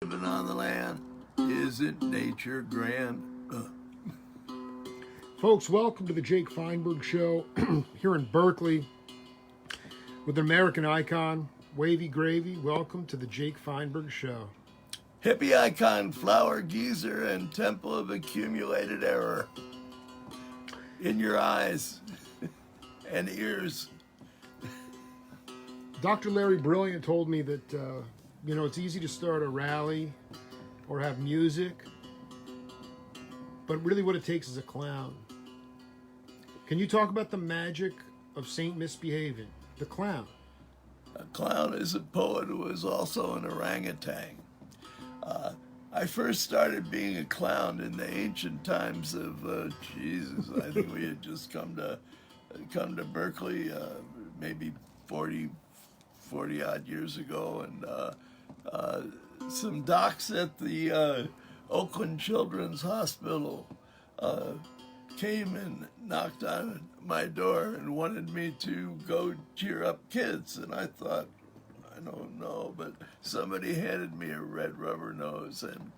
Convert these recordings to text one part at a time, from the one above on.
Living on the land, isn't nature grand? Folks, welcome to the Jake Feinberg Show here in Berkeley with an American icon, Wavy Gravy. Welcome to the Jake Feinberg Show. Hippie icon, flower geezer, and temple of accumulated error. In your eyes and ears. Dr. Larry Brilliant told me that, it's easy to start a rally or have music, but really what it takes is a clown. Can you talk about the magic of Saint Misbehaving, the clown? A clown is a poet who is also an orangutan. I first started being a clown in the ancient times of Jesus. I think we had just come to Berkeley maybe 40 odd years ago, and some docs at the Oakland Children's Hospital came and knocked on my door and wanted me to go cheer up kids, and I thought, I don't know, but somebody handed me a red rubber nose, and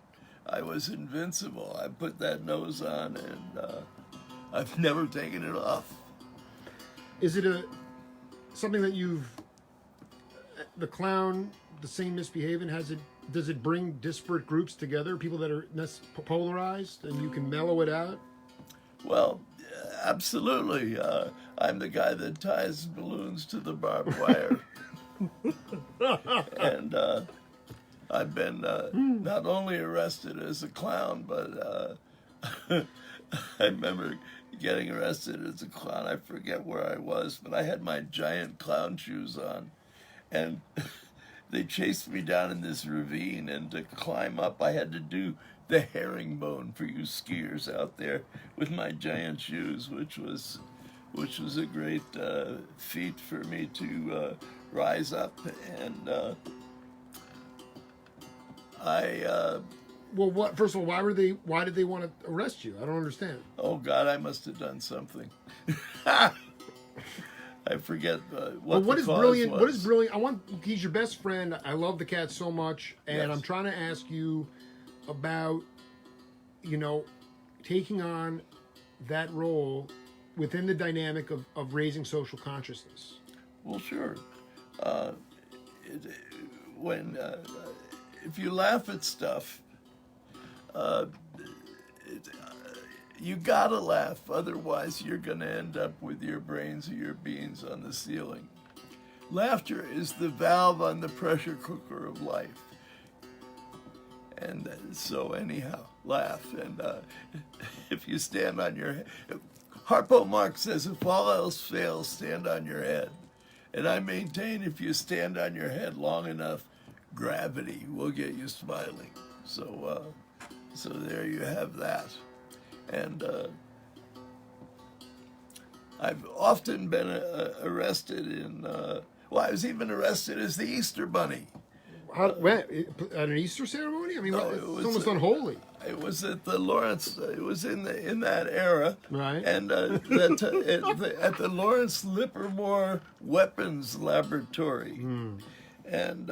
I was invincible. I put that nose on, and I've never taken it off. Is it something that the clown, the Saint Misbehaving, does it bring disparate groups together, people that are polarized, and you can mellow it out? Well, absolutely. I'm the guy that ties balloons to the barbed wire. And I've been not only arrested as a clown, but I remember getting arrested as a clown. I forget where I was, but I had my giant clown shoes on. And they chased me down in this ravine, and to climb up, I had to do the herringbone for you skiers out there with my giant shoes, which was a great feat for me to rise up. And Well, first of all, why did they want to arrest you? I don't understand. Oh God, I must have done something. I forget what is brilliant. What is brilliant? He's your best friend. I love the cat so much, and Yes. I'm trying to ask you about, taking on that role within the dynamic of raising social consciousness. Well, sure. If you laugh at stuff, you gotta laugh, otherwise you're gonna end up with your brains or your beans on the ceiling. Laughter is the valve on the pressure cooker of life. And so anyhow, laugh. And if you stand on your head, Harpo Marx says, if all else fails, stand on your head. And I maintain if you stand on your head long enough, gravity will get you smiling. So there you have that. And I've often been arrested I was even arrested as the Easter Bunny. At an Easter ceremony? I mean, No, it's almost unholy. It was at the Lawrence. It was in that era, Right? And at the Lawrence Livermore Weapons Laboratory, and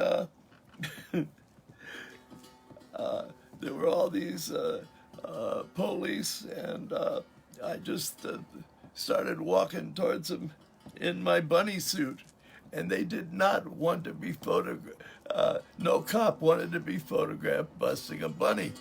there were all these police, and I just started walking towards them in my bunny suit, and they did not want to be photographed. No cop wanted to be photographed busting a bunny.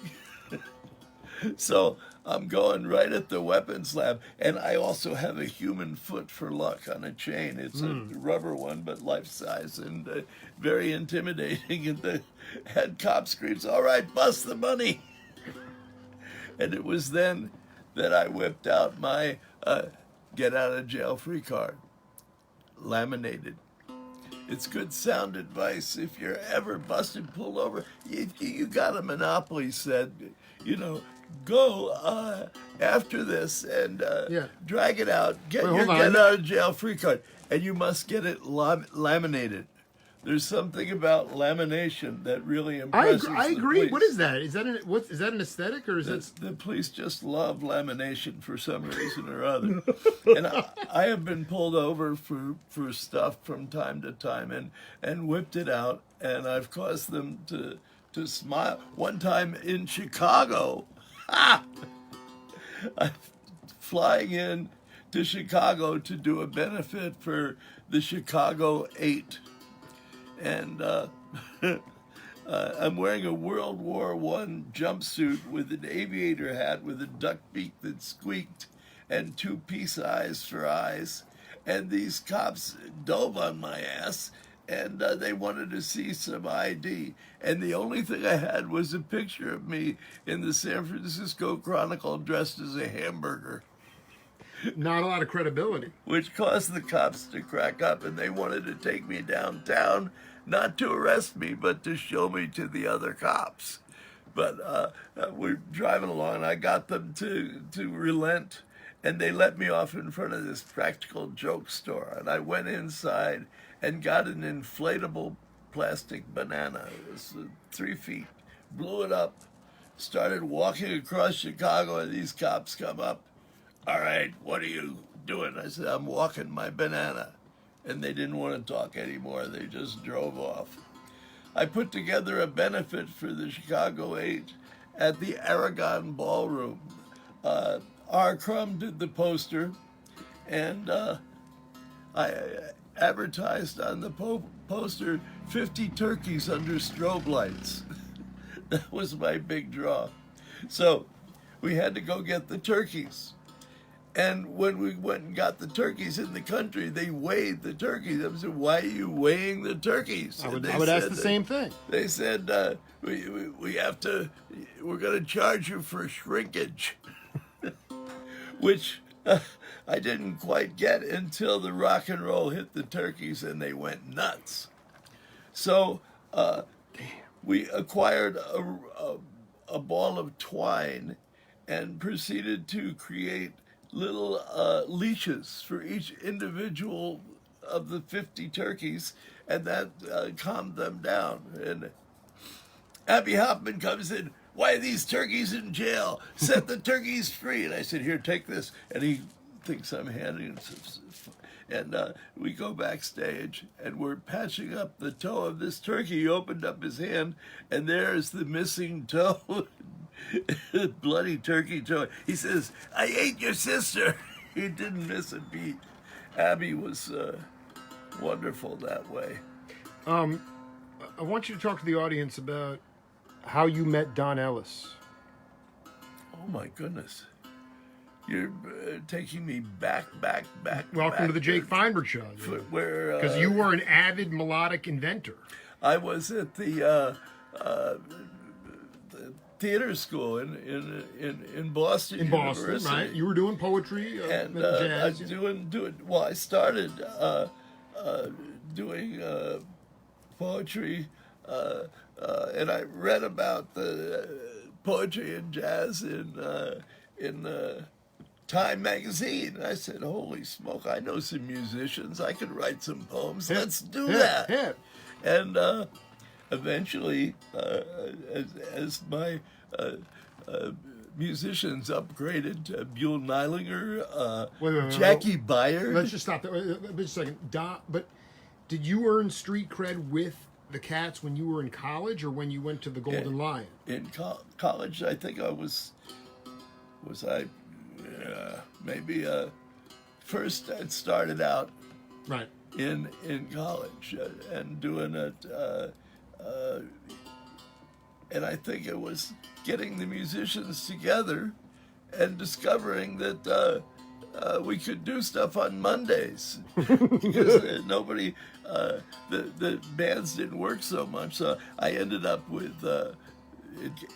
So I'm going right at the weapons lab, and I also have a human foot for luck on a chain. It's a rubber one, but life size, and very intimidating. And the head cop screams, "All right, bust the bunny!" And it was then that I whipped out my get out of jail free card, laminated. It's good sound advice. If you're ever busted, pulled over, you got a Monopoly set, go after this and drag it out, get your get out of jail free card, and you must get it laminated. There's something about lamination that really impresses I agree. The police. What is that? Is that an aesthetic, or is it? The police just love lamination for some reason or other. And I have been pulled over for stuff from time to time and whipped it out, and I've caused them to to smile. One time in Chicago, I'm flying in to Chicago to do a benefit for the Chicago 8. And I'm wearing a World War I jumpsuit with an aviator hat with a duck beak that squeaked and two peace eyes for eyes. And these cops dove on my ass, and they wanted to see some ID. And the only thing I had was a picture of me in the San Francisco Chronicle dressed as a hamburger. Not a lot of credibility. Which caused the cops to crack up, and they wanted to take me downtown, not to arrest me, but to show me to the other cops. But we're driving along, and I got them to relent, and they let me off in front of this practical joke store. And I went inside and got an inflatable plastic banana. It was 3 feet. Blew it up, started walking across Chicago, and these cops come up. All right, what are you doing? I said, I'm walking my banana. And they didn't want to talk anymore. They just drove off. I put together a benefit for the Chicago 8 at the Aragon Ballroom. R. Crumb did the poster, and I advertised on the poster 50 turkeys under strobe lights. That was my big draw. So we had to go get the turkeys. And when we went and got the turkeys in the country, they weighed the turkeys. I said, why are you weighing the turkeys? I would ask the same thing. They said, we have to, we're going to charge you for shrinkage, which I didn't quite get until the rock and roll hit the turkeys and they went nuts. So we acquired a ball of twine and proceeded to create little leashes for each individual of the 50 turkeys, and that calmed them down. And Abby Hoffman comes in, why are these turkeys in jail? Set the turkeys free. And I said, here, take this. And he thinks I'm handing him some. And we go backstage, and we're patching up the toe of this turkey. He opened up his hand, and there's the missing toe. Bloody turkey toe. He says, I ate your sister. He didn't miss a beat. Abby was wonderful that way. I want you to talk to the audience about how you met Don Ellis. Oh my goodness. You're taking me back. Welcome to the Jake Feinberg Show. Because you were an avid melodic inventor. I was at the theater school in Boston. In Boston, University. right? You were doing poetry and jazz. Well, I started doing poetry, and I read about the poetry and jazz in Time magazine. And I said, holy smoke, I know some musicians. I could write some poems. Let's do that. Yeah. And eventually, as my musicians upgraded to Buell Neilinger, Wait, Jackie Byard. Let's just stop there. Wait a second. But did you earn street cred with the Cats when you were in college or when you went to the Golden Lion? In college, I think I was I maybe first I started out right in college and doing it, and I think it was getting the musicians together and discovering that we could do stuff on Mondays because nobody, the bands didn't work so much. So I ended up with,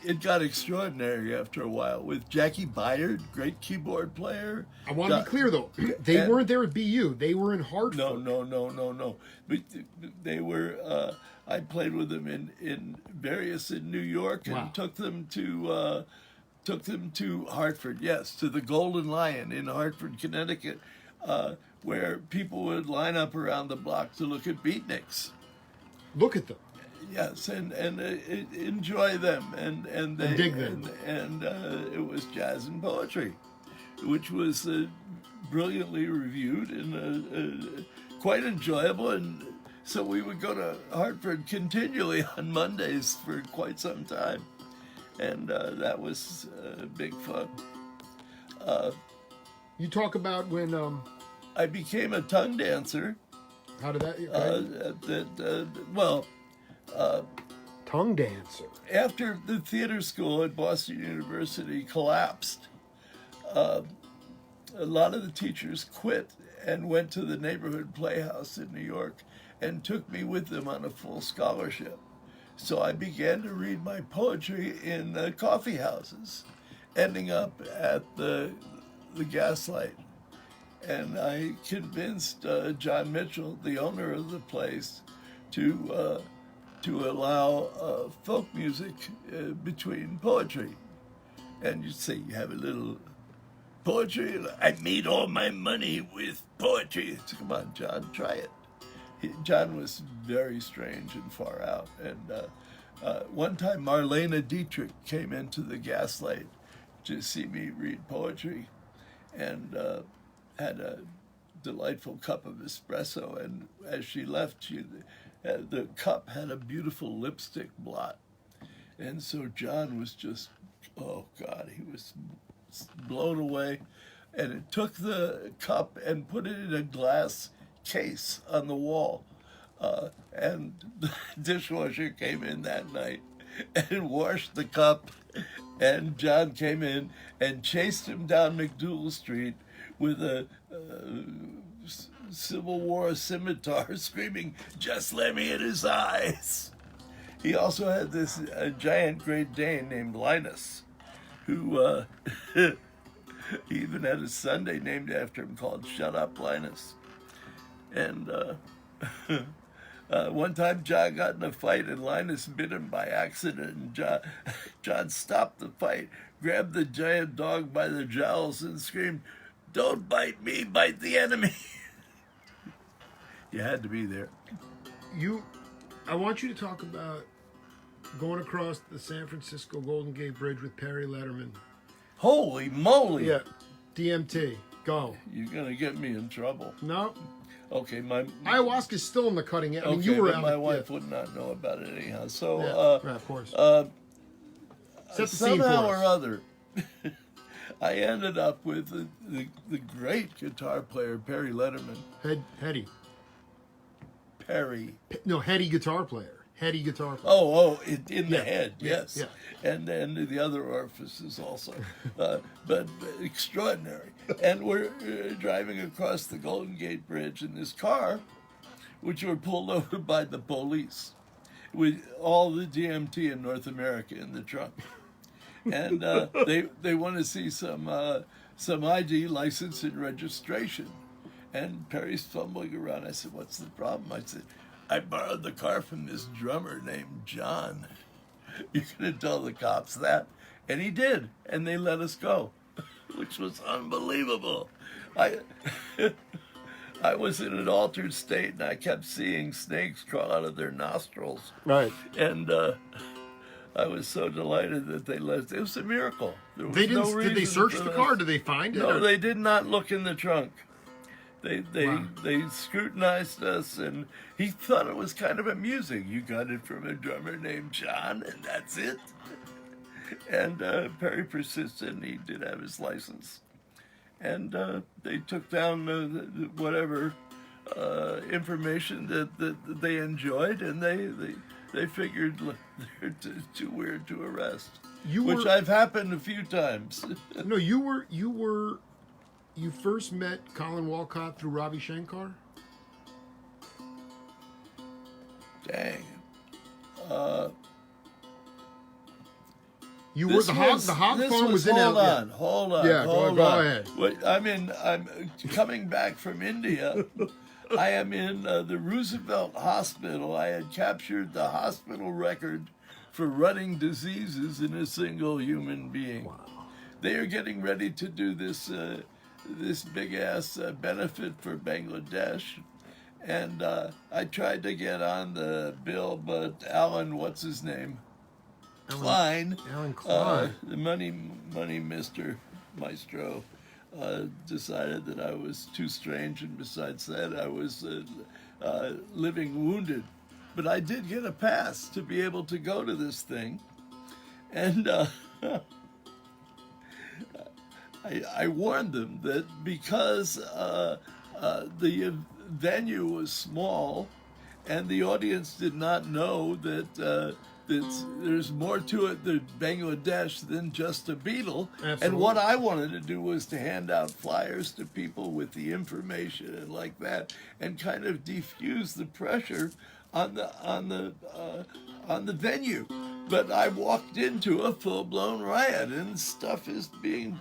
it got extraordinary after a while with Jackie Byard, great keyboard player. I want to be clear though, they weren't there at BU. They were in Hartford. No. But they were, I played with them in various in New York and took them to Hartford, yes, to the Golden Lion in Hartford, Connecticut, where people would line up around the block to look at beatniks. Look at them. Yes, and enjoy them, and they dig them. And it was jazz and poetry, which was brilliantly reviewed and quite enjoyable. And So we would go to Hartford continually on Mondays for quite some time. And that was big fun. You talk about when I became a tongue dancer. how did that? Tongue dancer. After the theater school at Boston University collapsed, a lot of the teachers quit and went to the neighborhood playhouse in New York and took me with them on a full scholarship. So I began to read my poetry in coffee houses, ending up at the Gaslight. And I convinced John Mitchell, the owner of the place, to allow folk music between poetry. And you'd say, you have a little poetry? I made all my money with poetry. So, come on, John, try it. John was very strange and far out. And one time, Marlene Dietrich came into the Gaslight to see me read poetry and had a delightful cup of espresso. And as she left, the cup had a beautiful lipstick blot. And so John was just, oh God, he was blown away. And it took the cup and put it in a glass case on the wall. And the dishwasher came in that night and washed the cup. And John came in and chased him down McDougal Street with a Civil War scimitar, screaming, "Just let me in his eyes." He also had this giant Great Dane named Linus, who he even had a Sunday named after him called "Shut Up, Linus." And one time John got in a fight and Linus bit him by accident, and John stopped the fight, grabbed the giant dog by the jowls and screamed, "Don't bite me, bite the enemy." You had to be there. I want you to talk about going across the San Francisco Golden Gate Bridge with Perry Letterman. Holy moly! Yeah, DMT. Go. You're gonna get me in trouble. No. Okay, my ayahuasca's still in the cutting edge. I mean, okay, you were but out. my wife would not know about it anyhow. So, yeah, of course. Set the scene for somehow or us. other, I ended up with the great guitar player Perry Letterman. Heady. Perry. No, heady guitar player. Heady guitar player. In the head, yes. Yeah. And then the other orifices also. But extraordinary. And we're driving across the Golden Gate Bridge in this car, which were pulled over by the police, with all the DMT in North America in the trunk. And they want to see some ID, license, and registration. And Perry's fumbling around. I said, "What's the problem?" I said, "I borrowed the car from this drummer named John. You're going to tell the cops that?" And he did. And they let us go, which was unbelievable. I was in an altered state, and I kept seeing snakes crawl out of their nostrils. Right. And I was so delighted that they let. It was a miracle. There was They didn't. no Did they reason search for the this. car? Did they find it? No, or- they did not look in the trunk. They Wow. scrutinized us, and he thought it was kind of amusing. You got it from a drummer named John, and that's it. And Perry persisted, and he did have his license. And they took down whatever information that they enjoyed, and they figured they're too weird to arrest. Which I've happened a few times. No, you first met Colin Walcott through Ravi Shankar? Dang. You were the hog farm was in LA. Hold on. Yeah, hold go on. ahead. Wait, I'm coming back from India. I am in the Roosevelt Hospital. I had captured the hospital record for running diseases in a single human being. Wow. They are getting ready to do this big ass benefit for Bangladesh, and I tried to get on the bill, but Alan, what's his name? Klein, Alan Klein. the money Mr. Maestro, decided that I was too strange, and besides that, I was living wounded. But I did get a pass to be able to go to this thing. And I warned them that because the venue was small and the audience did not know that there's more to it than Bangladesh than just a Beatle. Absolutely. And what I wanted to do was to hand out flyers to people with the information and like that, and kind of defuse the pressure on the venue. But I walked into a full-blown riot, and stuff is being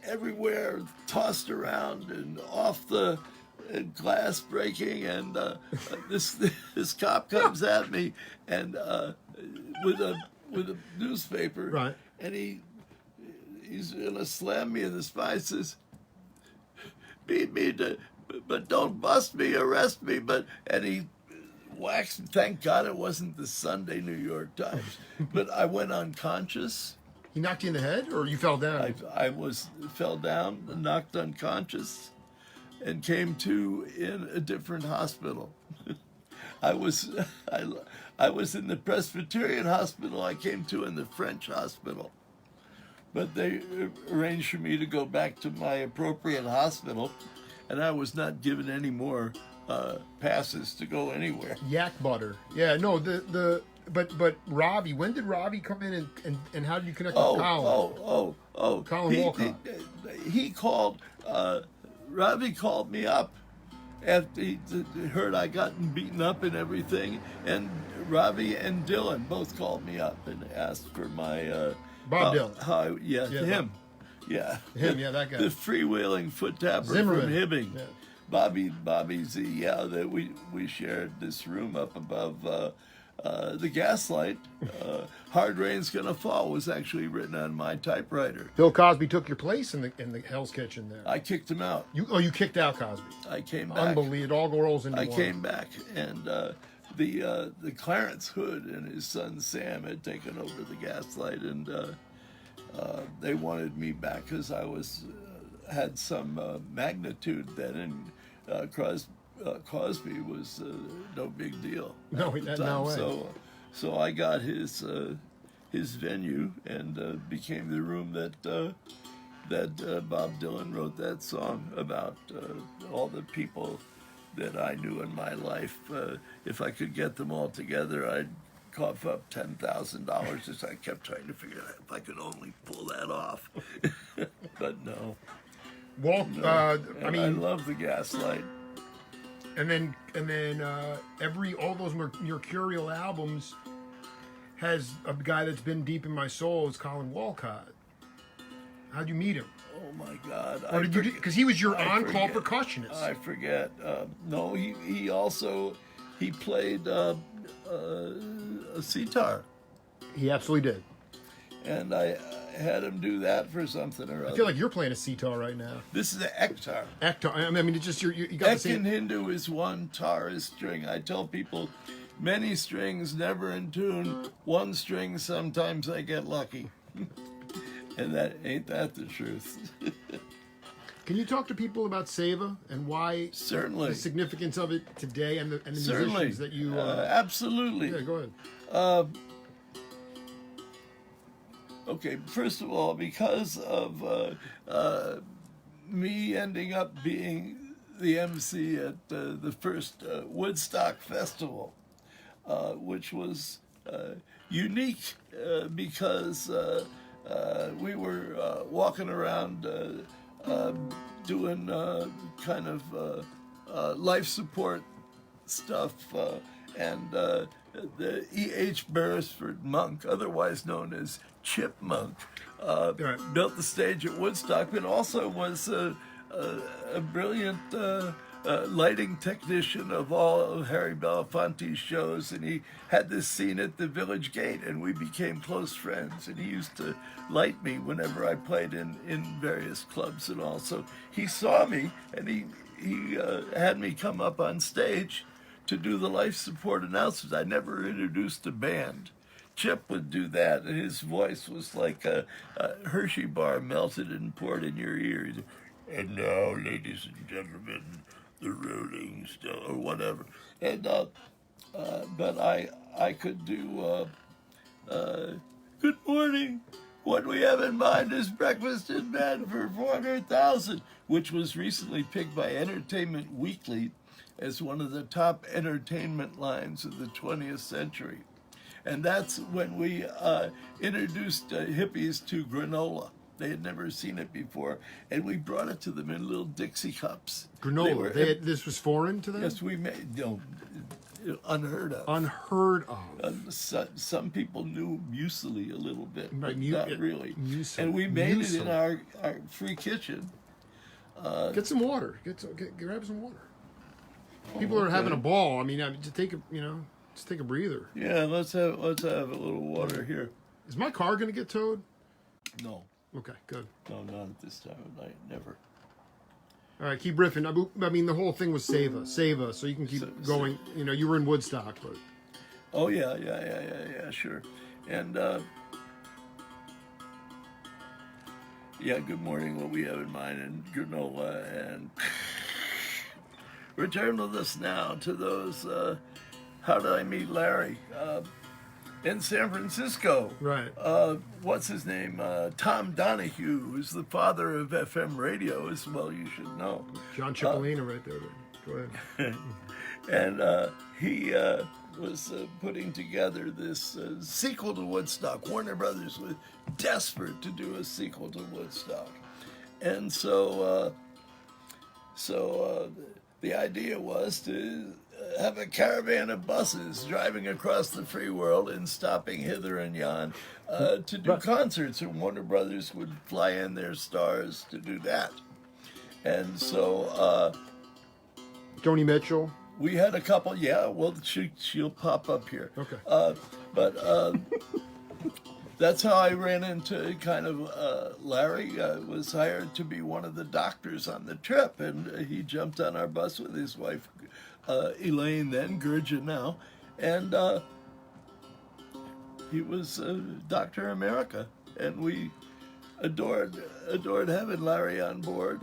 everywhere, tossed around and off the glass breaking, and this cop comes at me and with a newspaper, right, and he's gonna slam me in the spine. Says, "Beat me but don't bust me, arrest me." And he whacks. Thank God it wasn't the Sunday New York Times. But I went unconscious. He knocked you in the head, or you fell down? I fell down, knocked unconscious, and came to in a different hospital. I was in the Presbyterian hospital. I came to in the French hospital, but they arranged for me to go back to my appropriate hospital, and I was not given any more passes to go anywhere. Yak butter. Yeah, no, but Ravi, when did Ravi come in and how did you connect with Colin? Colin Walcott. He called, Ravi called me up after he heard I gotten beaten up and everything, and Ravi and Dylan both called me up and asked for my... Bob Dylan. Him. Yeah, that guy. The freewheeling foot tapper Zimmerman. from Hibbing. Yeah. Bobby Z, that we shared this room up above the Gaslight. Hard Rain's Gonna Fall was actually written on my typewriter. Bill Cosby took your place in the Hell's Kitchen there. I kicked him out. You kicked out Cosby. I came back. Unbelievable. It all rolls into one. I came back, and the Clarence Hood and his son Sam had taken over the Gaslight, and they wanted me back because I had some magnitude then, and Cosby was no big deal. No way. So I got his venue and became the room that Bob Dylan wrote that song about. All the people that I knew in my life. If I could get them all together, I'd cough up $10,000. As I kept trying to figure out if I could only pull that off. But no. Well, I love the Gaslight. And then all those mercurial albums has a guy that's been deep in my soul is Colin Walcott. How'd you meet him? Oh my God! Or did you? Because he was your on-call percussionist. I forget. No, he also played a sitar. He absolutely did. And I had him do that for something or other. I feel like you're playing a sitar right now. This is an ektar. Ektar. I mean, it's just you got the same. Ek in Hindu is one tar is string. I tell people, many strings never in tune. One string, sometimes I get lucky. And ain't that the truth? Can you talk to people about Seva and why? Certainly. The significance of it today and the musicians that you... absolutely. Yeah, go ahead. Okay, first of all, because of me ending up being the MC at the first Woodstock Festival, which was unique because we were walking around doing kind of life support stuff, and the E.H. Beresford Monk, otherwise known as Chipmunk, built the stage at Woodstock, but also was a brilliant lighting technician of all of Harry Belafonte's shows, and he had this scene at the Village Gate, and we became close friends, and he used to light me whenever I played in various clubs and all. So he saw me, and he had me come up on stage to do the life support announcements. I never introduced a band. Chip would do that, and his voice was like a Hershey bar melted and poured in your ears. And now, ladies and gentlemen, the Rolling Stone or whatever. And but I could do good morning. What we have in mind is breakfast in bed for 400,000, which was recently picked by Entertainment Weekly as one of the top entertainment lines of the 20th century. And that's when we introduced hippies to granola. They had never seen it before, and we brought it to them in little Dixie cups. Granola. This was foreign to them? Yes, we made, unheard of. Unheard of. Some people knew muesli a little bit, Right, but not really. Muesli. And we made it in Muesli. our free kitchen. Get some water. Grab some water. People are having a ball. I mean, just take a breather. Yeah, let's have a little water here. Is my car going to get towed? No, Okay, good. no, not at this time of night. Never. All right, keep riffing. I mean, the whole thing was save us, so you can keep going. You were in Woodstock, but Oh yeah, sure. And yeah, good morning. What we have in mind, and granola, and return with us now to those. How did I meet Larry? In San Francisco. right. What's his name? Tom Donahue, who's the father of FM radio, as well you should know. John Cipollina right there. Go ahead. And he was putting together this sequel to Woodstock. Warner Brothers was desperate to do a sequel to Woodstock. And so the idea was to have a caravan of buses driving across the free world and stopping hither and yon to do concerts, and Warner Brothers would fly in their stars to do that. And so Joni Mitchell. we had a couple. Yeah, well, she'll pop up here. Okay. But that's how I ran into kind of Larry. Was hired to be one of the doctors on the trip, and he jumped on our bus with his wife, Elaine, then Gurja now, and he was Dr. America, and we adored having Larry on board.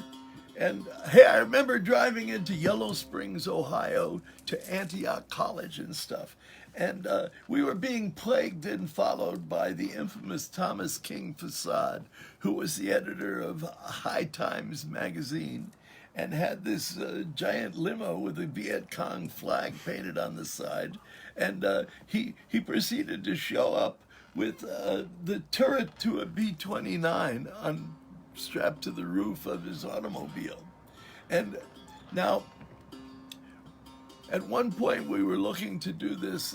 And hey, I remember driving into Yellow Springs, Ohio, to Antioch College and stuff. And we were being plagued and followed by the infamous Thomas King Facade, who was the editor of High Times magazine and had this giant limo with a Viet Cong flag painted on the side. And he proceeded to show up with the turret to a B-29 strapped to the roof of his automobile. And now, at one point, we were looking to do this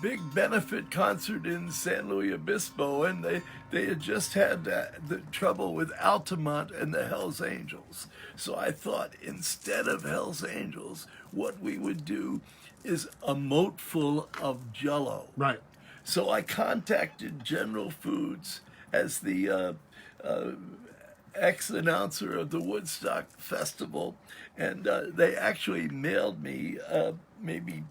big benefit concert in San Luis Obispo, and they had just had the trouble with Altamont and the Hells Angels. So I thought, instead of Hells Angels, what we would do is a moat full of Jell-O. Right. So I contacted General Foods as the ex-announcer of the Woodstock Festival, and they actually mailed me maybe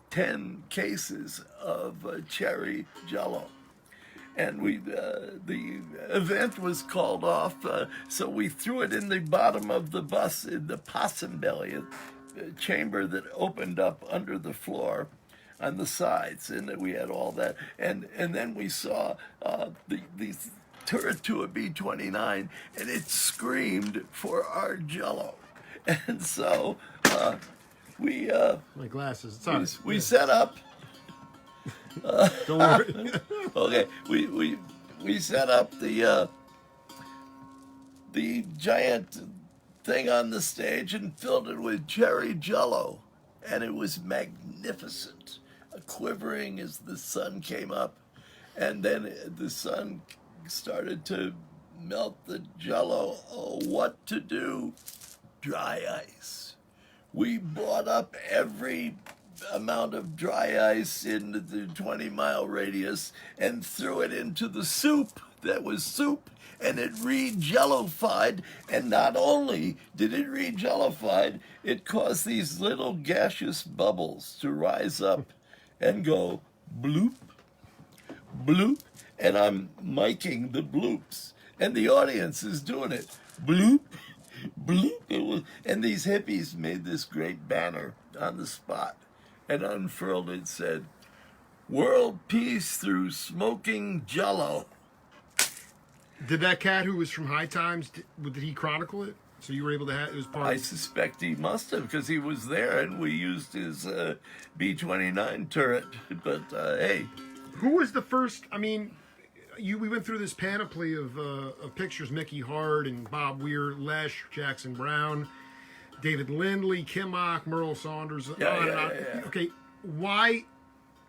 10 cases of cherry Jell-O. And the event was called off, so we threw it in the bottom of the bus in the possum belly, a chamber that opened up under the floor on the sides, and we had all that. And then we saw these turret to a B-29, and it screamed for our Jell-O. And so we My glasses. It's all right. we set up. Don't worry. Okay, we set up the giant thing on the stage and filled it with cherry Jell-O, and it was magnificent, quivering as the sun came up, and then the sun started to melt the Jell-O. Oh, what to do? Dry ice. We bought up every amount of dry ice in the 20-mile radius and threw it into the soup that was soup, and it re-Jell-O-fied. And not only did it re-Jell-O-fied, it caused these little gaseous bubbles to rise up and go bloop, bloop, and I'm miking the bloops, and the audience is doing it. Bloop, bloop, and these hippies made this great banner on the spot and unfurled it, said, "World peace through smoking Jello." Did that cat who was from High Times, did he chronicle it? So you were able to have, it was part I of... suspect he must have, because he was there and we used his B-29 turret. But hey, Who was the first, I mean, we went through this panoply of pictures, Mickey Hart and Bob Weir, Lesh, Jackson Brown, David Lindley, Kim Mock, Merle Saunders, on and on. Okay, why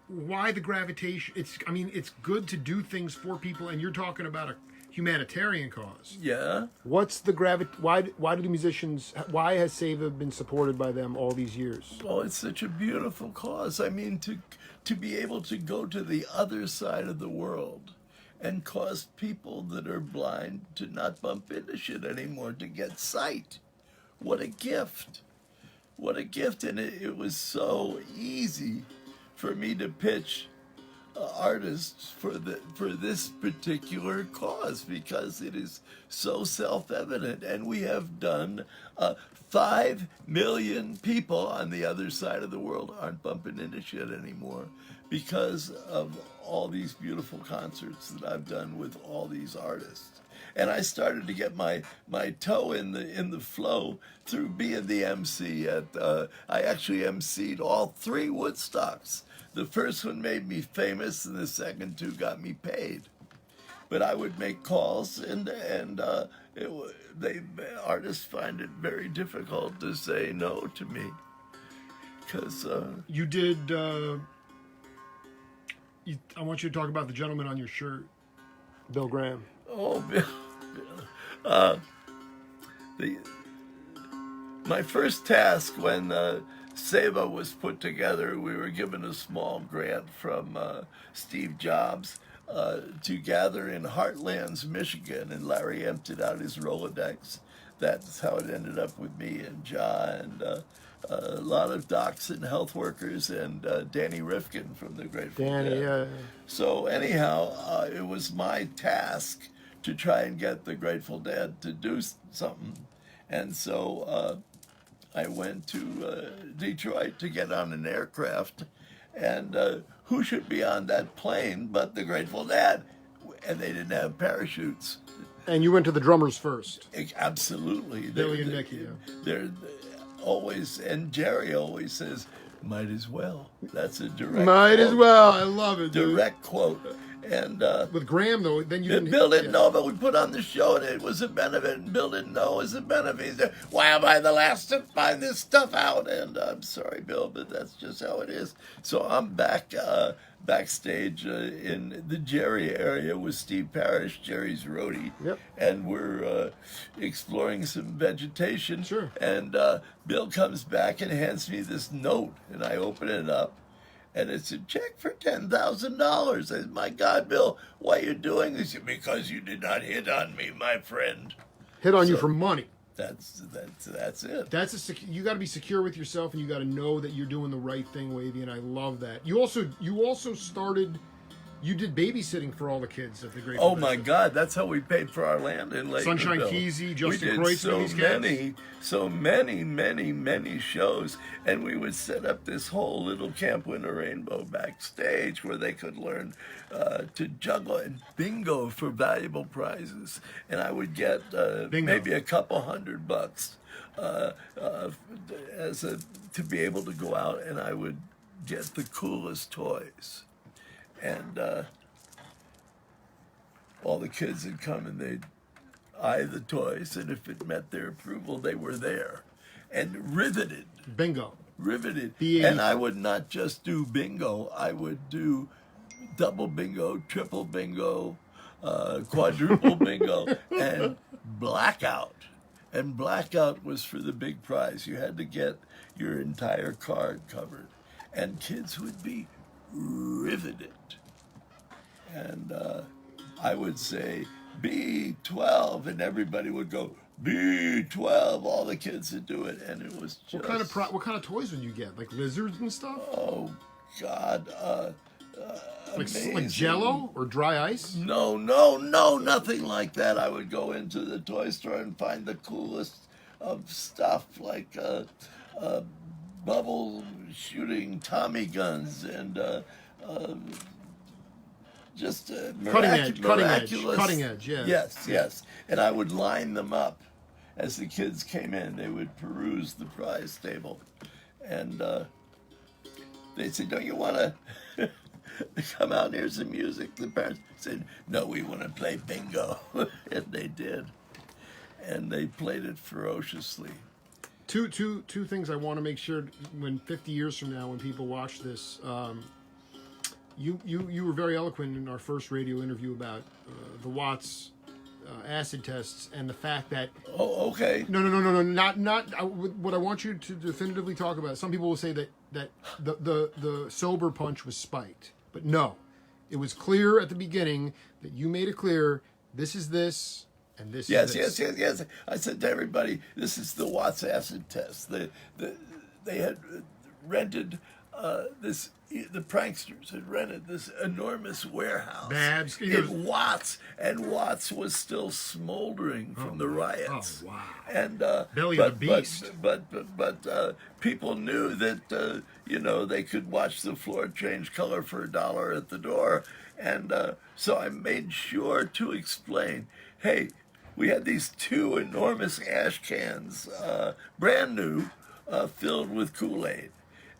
the gravitation? It's good to do things for people, and you're talking about a humanitarian cause. yeah. What's the why do the musicians, why has Seva been supported by them all these years? Oh, it's such a beautiful cause. I mean, to be able to go to the other side of the world and cause people that are blind to not bump into shit anymore, to get sight. What a gift. What a gift. And it was so easy for me to pitch artists for this particular cause, because it is so self-evident, and we have done 5 million people on the other side of the world aren't bumping into shit anymore because of all these beautiful concerts that I've done with all these artists. And I started to get my toe in the flow through being the MC at I actually emceed all 3 Woodstocks. The first one made me famous, and the second 2 got me paid. But I would make calls, and artists find it very difficult to say no to me, because You did. I want you to talk about the gentleman on your shirt, Bill Graham. oh, my first task when Seva was put together, we were given a small grant from Steve Jobs to gather in Heartlands, Michigan, and Larry emptied out his Rolodex. That's how it ended up with me and Ja and a lot of docs and health workers and Danny Rifkin from the Grateful Dead. Yeah. So anyhow, it was my task to try and get the Grateful Dead to do something. And so I went to Detroit to get on an aircraft, and who should be on that plane but the Grateful Dead? And they didn't have parachutes. And you went to the drummers first. Absolutely. Billy and Mickey, yeah. They're always, and Jerry always says, "Might as well." That's a direct Might quote. as well. I love it, dude. Direct quote. And With Graham, though, then you didn't... Bill didn't know, but we put on the show, and it was a benefit, and Bill didn't know it was a benefit. He said, "Why am I the last to find this stuff out?" And I'm sorry, Bill, but that's just how it is. So I'm backstage in the Jerry area with Steve Parrish, Jerry's roadie. Yep. And we're exploring some vegetation. Sure. And Bill comes back and hands me this note, and I open it up. And it's a check for $10,000. I said, "My God, Bill, why are you doing this?" He said, "Because you did not hit on me, my friend." Hit on you for money. That's it. You got to be secure with yourself, and you got to know that you're doing the right thing, Wavy. And I love that. You also started. You did babysitting for all the kids at the Great. Oh my God, that's how we paid for our land in Lake. Sunshine Keezy, Justin We did Kreutzmann, so many shows, and we would set up this whole little Camp Winter Rainbow backstage where they could learn to juggle and bingo for valuable prizes, and I would get maybe a couple $100 to be able to go out, and I would get the coolest toys. And all the kids would come and they'd eye the toys, and if it met their approval, they were there. And riveted. Bingo. Riveted. B-A-E. And I would not just do bingo, I would do double bingo, triple bingo, quadruple bingo, and blackout. And blackout was for the big prize. You had to get your entire card covered. And kids would be riveted. And I would say B12, and everybody would go B12. All the kids would do it, and it was just... What kind of toys would you get? Like lizards and stuff? Oh God, like Jello or dry ice? No, nothing like that. I would go into the toy store and find the coolest of stuff like bubble shooting Tommy guns and just cutting edge, yeah. Yes. And I would line them up as the kids came in. They would peruse the prize table, and they'd say, "Don't you want to come out and hear some music?" The parents said, "No, we want to play bingo," and they did, and they played it ferociously. Two things I want to make sure when 50 years from now, when people watch this. You were very eloquent in our first radio interview about the Watts acid tests and the fact that. Oh, okay. No. Not. What I want you to definitively talk about. Some people will say that the sober punch was spiked, but no, it was clear at the beginning that you made it clear. This is this, and this is this. Yes. I said to everybody, "This is the Watts acid test." They had rented this. The pranksters had rented this enormous warehouse Babs, in Watts, and Watts was still smoldering from the riots. Oh, wow. And Belly of the beast. But people knew that they could watch the floor change color for $1 at the door, and so I made sure to explain, hey, we had these 2 enormous ash cans, brand new, filled with Kool-Aid,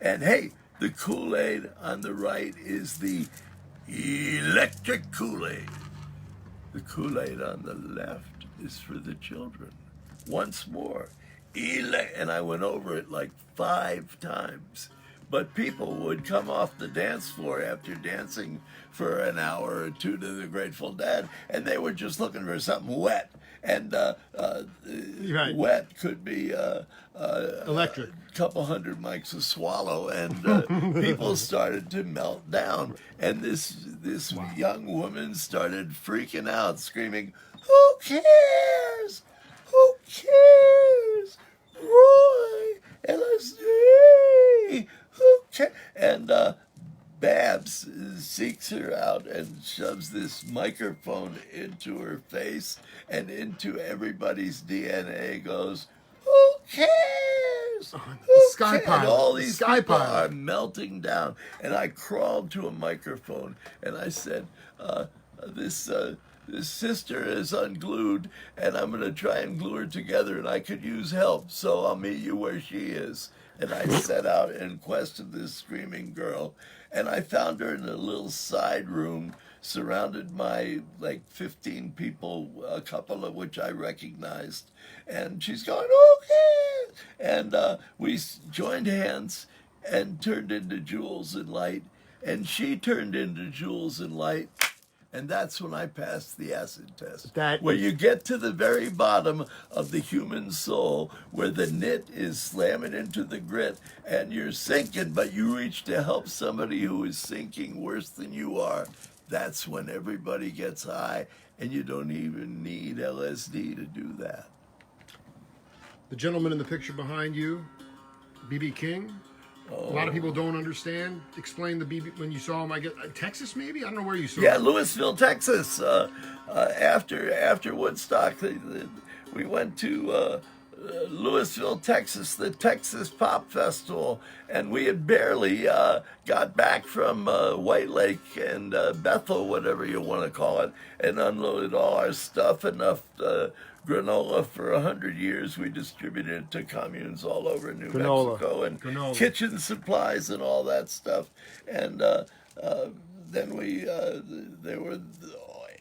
and hey. The Kool-Aid on the right is the electric Kool-Aid. The Kool-Aid on the left is for the children. Once more, and I went over it like 5 times. But people would come off the dance floor after dancing for an hour or 2 to the Grateful Dead, and they were just looking for something wet. And right. Wet could be electric. Couple hundred mics a swallow, and people started to melt down. And this young woman started freaking out, screaming, "Who cares? Who cares? Roy, LSD, who cares?" And Babs seeks her out and shoves this microphone into her face, and into everybody's DNA goes, "Who cares? Sky cares?" pile. And all these Sky people pile. are melting down. And I crawled to a microphone and I said, this sister is unglued, and I'm going to try and glue her together, and I could use help, so I'll meet you where she is." And I set out in quest of this screaming girl, and I found her in a little side room surrounded by like 15 people, a couple of which I recognized. And she's going, "Okay." And we joined hands and turned into jewels and light, and she turned into jewels and light. And that's when I passed the acid test. Where you get to the very bottom of the human soul, where the knit is slamming into the grit, and you're sinking, but you reach to help somebody who is sinking worse than you are. That's when everybody gets high, and you don't even need LSD to do that. The gentleman in the picture behind you, B.B. King. Oh. A lot of people don't understand. Explain the BB when you saw him. I guess Texas, maybe. I don't know where you saw Yeah, him. Louisville, Texas. After Woodstock, we went to Louisville, Texas, the Texas Pop Festival, and we had barely got back from White Lake and Bethel, whatever you want to call it, and unloaded all our stuff, enough granola for 100 years. We distributed it to communes all over New Mexico, and kitchen supplies and all that stuff. And then there were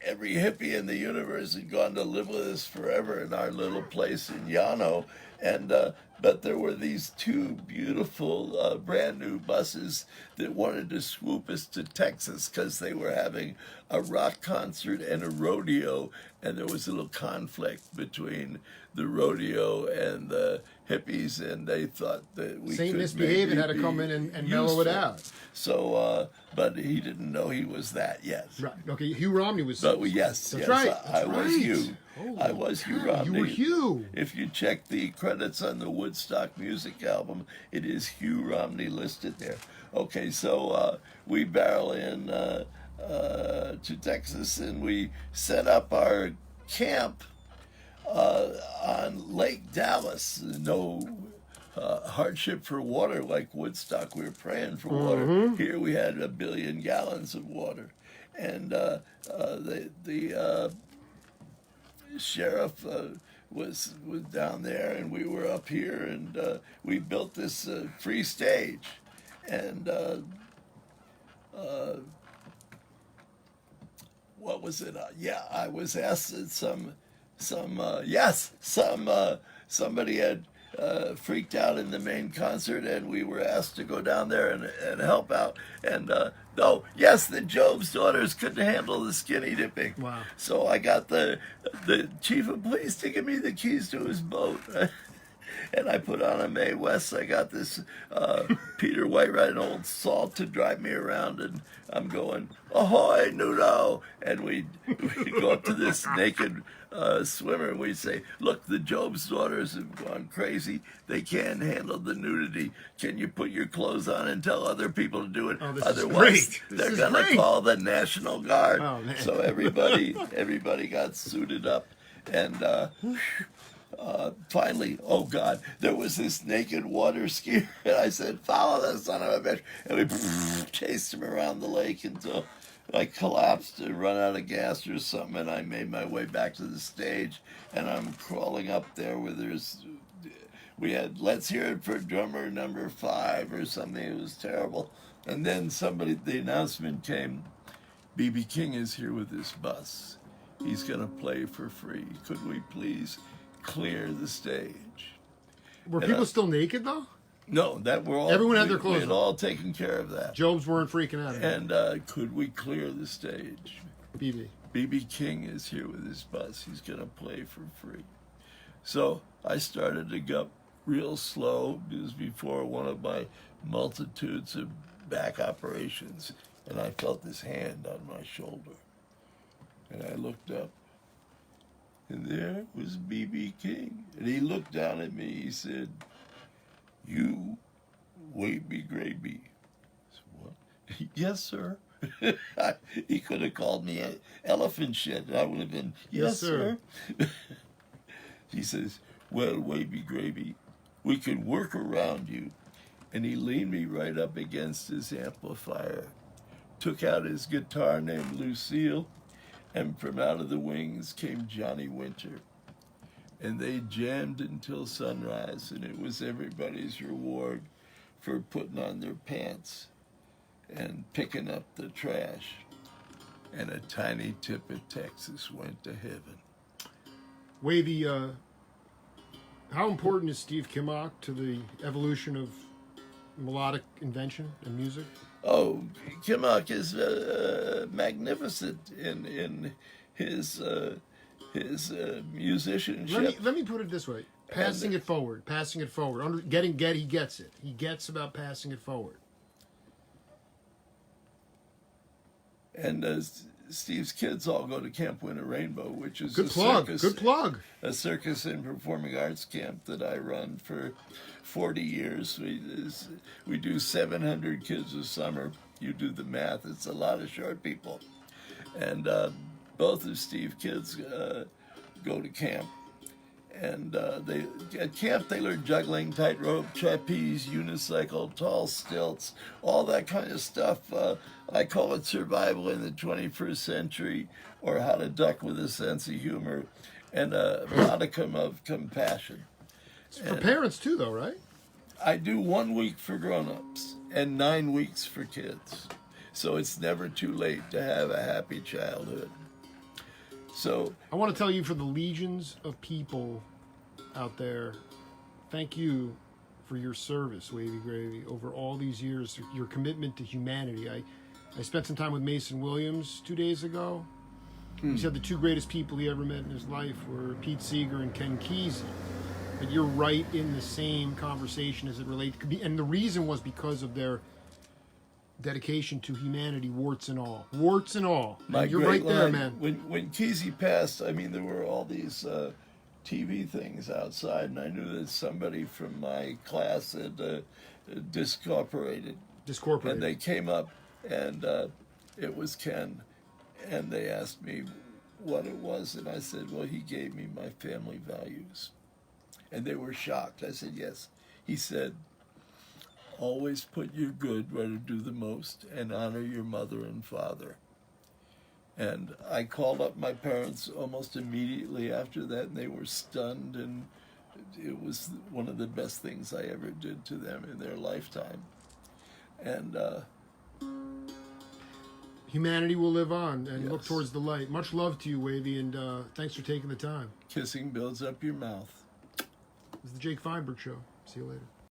every hippie in the universe had gone to live with us forever in our little place in Llano. And but there were these 2 beautiful brand new buses that wanted to swoop us to Texas because they were having a rock concert and a rodeo, and there was a little conflict between the rodeo and the hippies, and they thought that we Saint could Misbehaving maybe had to come in and useful. mellow it out. So, but he didn't know he was that yet. Right. Okay. Hugh Romney was. But yes, That's yes, right. I was Hugh. Holy I was Hugh cow, Romney. You were Hugh. If you check the credits on the Woodstock music album, it is Hugh Romney listed there. Okay, so we barrel in to Texas, and we set up our camp On Lake Dallas, no hardship for water like Woodstock. We were praying for water. Here we had 1 billion gallons of water, and the sheriff was down there, and we were up here, and we built this free stage, and what was it? Yeah, I was asked that somebody had freaked out in the main concert, and we were asked to go down there and help out. And the Job's daughters couldn't handle the skinny dipping. Wow. So I got the chief of police to give me the keys to his boat. And I put on a Mae West. I got this Peter Whitewright, an old salt, to drive me around, and I'm going, ahoy, Nudo! And we'd go up to this naked swimmer, and we'd say, look, the Job's daughters have gone crazy. They can't handle the nudity. Can you put your clothes on and tell other people to do it? Oh, this Otherwise, is great. they're going to call the National Guard. Oh, man. So everybody got suited up, and finally, oh God, there was this naked water skier, and I said, follow that son of a bitch, and we chased him around the lake until I collapsed and run out of gas or something, and I made my way back to the stage, and I'm crawling up there where we had, let's hear it for drummer number 5 or something. It was terrible. And then the announcement came, B.B. King is here with his bus. He's going to play for free. Could we please clear the stage? Were people still naked though? No, Everyone had their clothes we had on. all taken care of that. Jobs weren't freaking out. And could we clear the stage? BB. B.B. King is here with his bus. He's going to play for free. So I started to go real slow. It was before one of my multitudes of back operations, and I felt this hand on my shoulder. And I looked up, and there was B.B. King. And he looked down at me. He said, you, Wavy Gravy. I said, what? Yes, sir. He could have called me elephant shit. I would have been, yes, sir. He says, well, Wavy Gravy, we can work around you. And he leaned me right up against his amplifier, took out his guitar named Lucille, and from out of the wings came Johnny Winter. And they jammed until sunrise, and it was everybody's reward for putting on their pants and picking up the trash. And a tiny tip of Texas went to heaven. Wavy, how important is Steve Kimmock to the evolution of melodic invention and music? Oh, Kimmock is magnificent in his musicianship. Let me put it this way: passing it forward. He gets it. He gets about passing it forward. And Steve's kids all go to Camp Winter Rainbow, which is Good plug. A circus and performing arts camp that I run for 40 years. We do 700 kids a summer. You do the math. It's a lot of short people. And both of Steve's kids go to camp. And at camp they learn juggling, tightrope, trapeze, unicycle, tall stilts, all that kind of stuff. I call it survival in the 21st century, or how to duck with a sense of humor, and a modicum of compassion. It's for parents too, though, right? I do 1 week for grown-ups and 9 weeks for kids. So it's never too late to have a happy childhood. So I want to tell you, for the legions of people out there, thank you for your service, Wavy Gravy, over all these years, your commitment to humanity. I spent some time with Mason Williams 2 days ago. He said the 2 greatest people he ever met in his life were Pete Seeger and Ken Kesey. But you're right in the same conversation as it relates. And the reason was because of their dedication to humanity, warts and all. Warts and all. And you're right there, man. When Kesey passed, I mean, there were all these TV things outside, and I knew that somebody from my class had discorporated. And they came up, and it was Ken, and they asked me, what it was, and I said, well, he gave me my family values. And they were shocked. I said, yes. He said, always put your good where to do the most and honor your mother and father. And I called up my parents almost immediately after that, and they were stunned, and it was one of the best things I ever did to them in their lifetime. And humanity will live on and look Yes. towards the light. Much love to you, Wavy, and thanks for taking the time. kissing builds up your mouth. This is the Jake Feinberg Show. See you later.